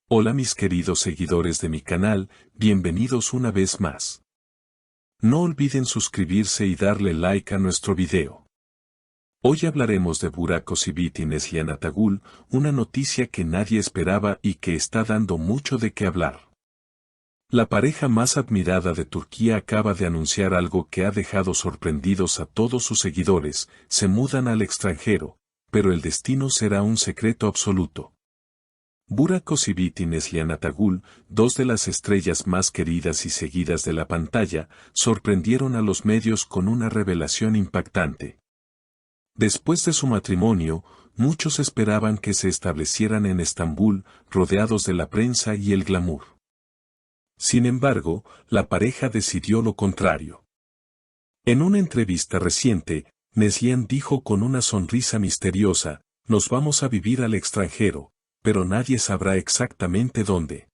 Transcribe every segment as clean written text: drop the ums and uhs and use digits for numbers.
Hola mis queridos seguidores de mi canal, bienvenidos una vez más. No olviden suscribirse y darle like a nuestro video. Hoy hablaremos de Burak Özçivit y Neslihan Atagül, una noticia que nadie esperaba y que está dando mucho de qué hablar. La pareja más admirada de Turquía acaba de anunciar algo que ha dejado sorprendidos a todos sus seguidores: se mudan al extranjero, pero el destino será un secreto absoluto. Burak Özçivit y Neslihan Atagül, dos de las estrellas más queridas y seguidas de la pantalla, sorprendieron a los medios con una revelación impactante. Después de su matrimonio, muchos esperaban que se establecieran en Estambul, rodeados de la prensa y el glamour. Sin embargo, la pareja decidió lo contrario. En una entrevista reciente, Neslihan dijo con una sonrisa misteriosa: "Nos vamos a vivir al extranjero, pero nadie sabrá exactamente dónde.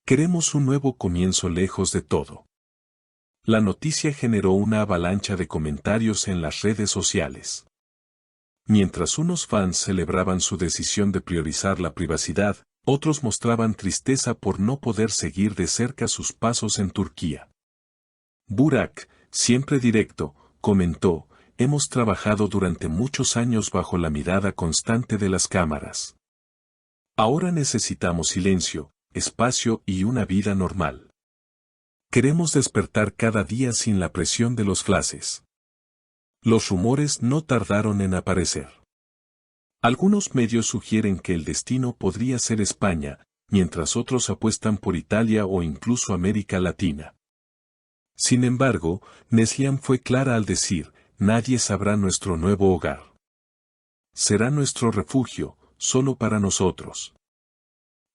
Queremos un nuevo comienzo lejos de todo". La noticia generó una avalancha de comentarios en las redes sociales. Mientras unos fans celebraban su decisión de priorizar la privacidad, otros mostraban tristeza por no poder seguir de cerca sus pasos en Turquía. Burak, siempre directo, comentó: "Hemos trabajado durante muchos años bajo la mirada constante de las cámaras. Ahora necesitamos silencio, espacio y una vida normal. Queremos despertar cada día sin la presión de los flashes". Los rumores no tardaron en aparecer. Algunos medios sugieren que el destino podría ser España, mientras otros apuestan por Italia o incluso América Latina. Sin embargo, Neslihan fue clara al decir: "Nadie sabrá nuestro nuevo hogar. Será nuestro refugio, solo para nosotros".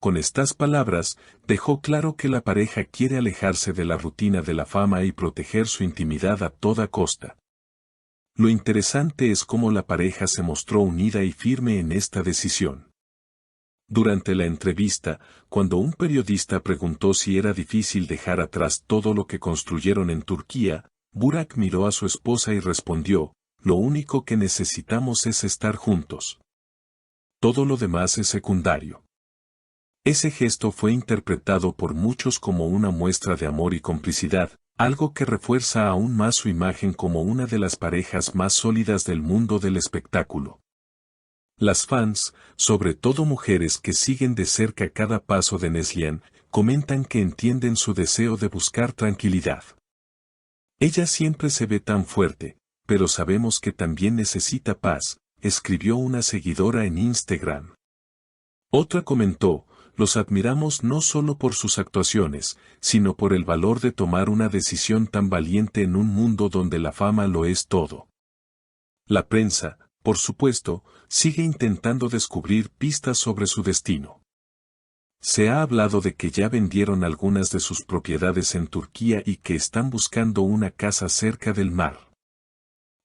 Con estas palabras, dejó claro que la pareja quiere alejarse de la rutina de la fama y proteger su intimidad a toda costa. Lo interesante es cómo la pareja se mostró unida y firme en esta decisión. Durante la entrevista, cuando un periodista preguntó si era difícil dejar atrás todo lo que construyeron en Turquía, Burak miró a su esposa y respondió: "Lo único que necesitamos es estar juntos. Todo lo demás es secundario". Ese gesto fue interpretado por muchos como una muestra de amor y complicidad, algo que refuerza aún más su imagen como una de las parejas más sólidas del mundo del espectáculo. Las fans, sobre todo mujeres que siguen de cerca cada paso de Neslihan, comentan que entienden su deseo de buscar tranquilidad. "Ella siempre se ve tan fuerte, pero sabemos que también necesita paz", escribió una seguidora en Instagram. Otra comentó: "Los admiramos no solo por sus actuaciones, sino por el valor de tomar una decisión tan valiente en un mundo donde la fama lo es todo". La prensa, por supuesto, sigue intentando descubrir pistas sobre su destino. Se ha hablado de que ya vendieron algunas de sus propiedades en Turquía y que están buscando una casa cerca del mar.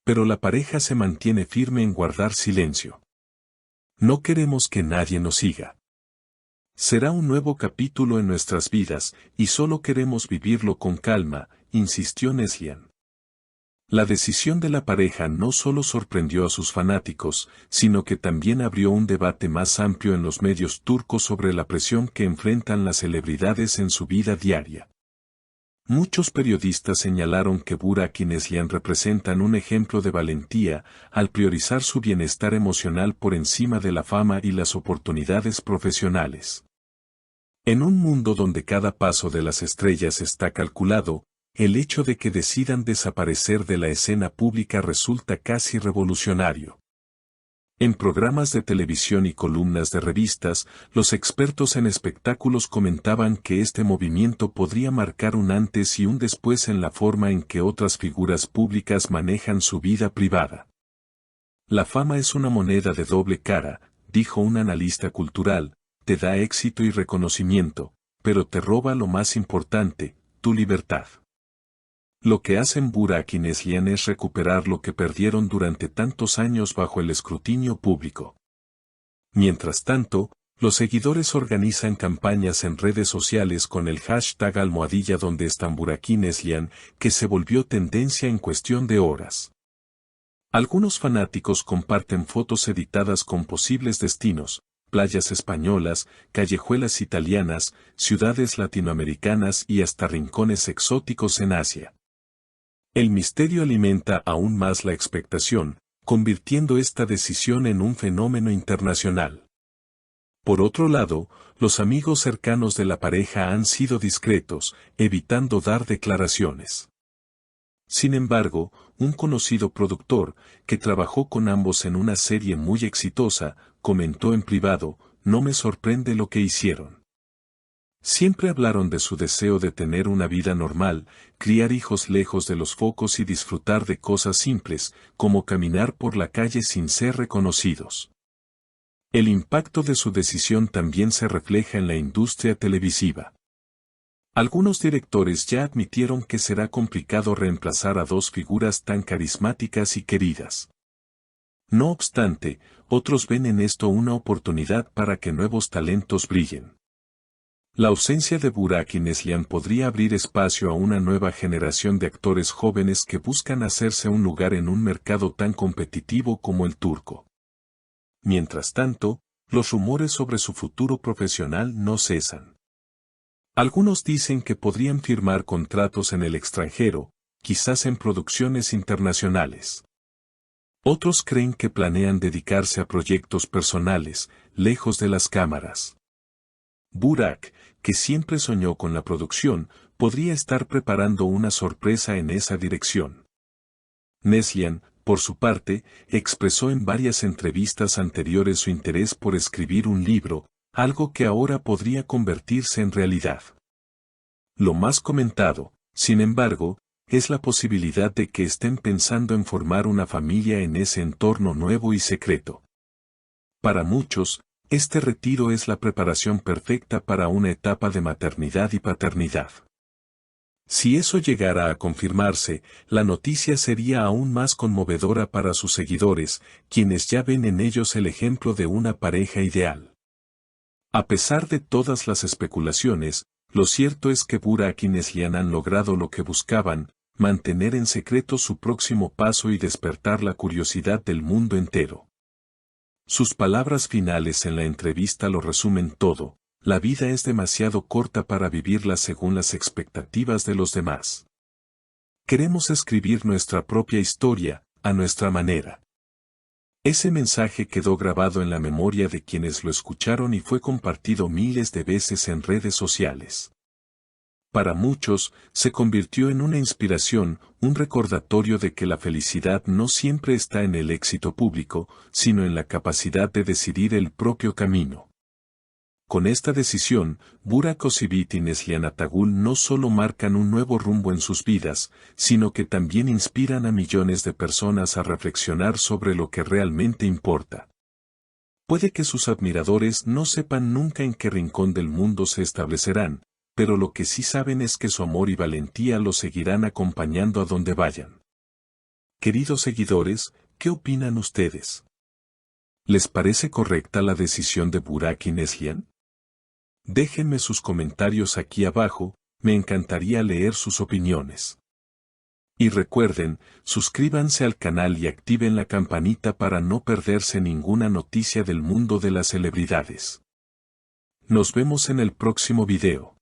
Pero la pareja se mantiene firme en guardar silencio. "No queremos que nadie nos siga. Será un nuevo capítulo en nuestras vidas, y solo queremos vivirlo con calma", insistió Neslihan. La decisión de la pareja no solo sorprendió a sus fanáticos, sino que también abrió un debate más amplio en los medios turcos sobre la presión que enfrentan las celebridades en su vida diaria. Muchos periodistas señalaron que Burak y Neslihan representan un ejemplo de valentía al priorizar su bienestar emocional por encima de la fama y las oportunidades profesionales. En un mundo donde cada paso de las estrellas está calculado, el hecho de que decidan desaparecer de la escena pública resulta casi revolucionario. En programas de televisión y columnas de revistas, los expertos en espectáculos comentaban que este movimiento podría marcar un antes y un después en la forma en que otras figuras públicas manejan su vida privada. "La fama es una moneda de doble cara", dijo un analista cultural: "te da éxito y reconocimiento, pero te roba lo más importante, tu libertad". Lo que hacen Burak y Neslihan es recuperar lo que perdieron durante tantos años bajo el escrutinio público. Mientras tanto, los seguidores organizan campañas en redes sociales con el hashtag #donde están Burak y Neslihan, que se volvió tendencia en cuestión de horas. Algunos fanáticos comparten fotos editadas con posibles destinos, playas españolas, callejuelas italianas, ciudades latinoamericanas y hasta rincones exóticos en Asia. El misterio alimenta aún más la expectación, convirtiendo esta decisión en un fenómeno internacional. Por otro lado, los amigos cercanos de la pareja han sido discretos, evitando dar declaraciones. Sin embargo, un conocido productor, que trabajó con ambos en una serie muy exitosa, comentó en privado: "No me sorprende lo que hicieron. Siempre hablaron de su deseo de tener una vida normal, criar hijos lejos de los focos y disfrutar de cosas simples, como caminar por la calle sin ser reconocidos". El impacto de su decisión también se refleja en la industria televisiva. Algunos directores ya admitieron que será complicado reemplazar a dos figuras tan carismáticas y queridas. No obstante, otros ven en esto una oportunidad para que nuevos talentos brillen. La ausencia de Burak y Neslihan podría abrir espacio a una nueva generación de actores jóvenes que buscan hacerse un lugar en un mercado tan competitivo como el turco. Mientras tanto, los rumores sobre su futuro profesional no cesan. Algunos dicen que podrían firmar contratos en el extranjero, quizás en producciones internacionales. Otros creen que planean dedicarse a proyectos personales, lejos de las cámaras. Burak, que siempre soñó con la producción, podría estar preparando una sorpresa en esa dirección. Neslihan, por su parte, expresó en varias entrevistas anteriores su interés por escribir un libro, algo que ahora podría convertirse en realidad. Lo más comentado, sin embargo, es la posibilidad de que estén pensando en formar una familia en ese entorno nuevo y secreto. Para muchos, este retiro es la preparación perfecta para una etapa de maternidad y paternidad. Si eso llegara a confirmarse, la noticia sería aún más conmovedora para sus seguidores, quienes ya ven en ellos el ejemplo de una pareja ideal. A pesar de todas las especulaciones, lo cierto es que Burak y Neslihan han logrado lo que buscaban: mantener en secreto su próximo paso y despertar la curiosidad del mundo entero. Sus palabras finales en la entrevista lo resumen todo: la vida es demasiado corta para vivirla según las expectativas de los demás. Queremos escribir nuestra propia historia, a nuestra manera. Ese mensaje quedó grabado en la memoria de quienes lo escucharon y fue compartido miles de veces en redes sociales. Para muchos, se convirtió en una inspiración, un recordatorio de que la felicidad no siempre está en el éxito público, sino en la capacidad de decidir el propio camino. Con esta decisión, Burak Özçivit y Neslihan Atagül no solo marcan un nuevo rumbo en sus vidas, sino que también inspiran a millones de personas a reflexionar sobre lo que realmente importa. Puede que sus admiradores no sepan nunca en qué rincón del mundo se establecerán, pero lo que sí saben es que su amor y valentía los seguirán acompañando a donde vayan. Queridos seguidores, ¿qué opinan ustedes? ¿Les parece correcta la decisión de Burak y Neslihan? Déjenme sus comentarios aquí abajo, me encantaría leer sus opiniones. Y recuerden, suscríbanse al canal y activen la campanita para no perderse ninguna noticia del mundo de las celebridades. Nos vemos en el próximo video.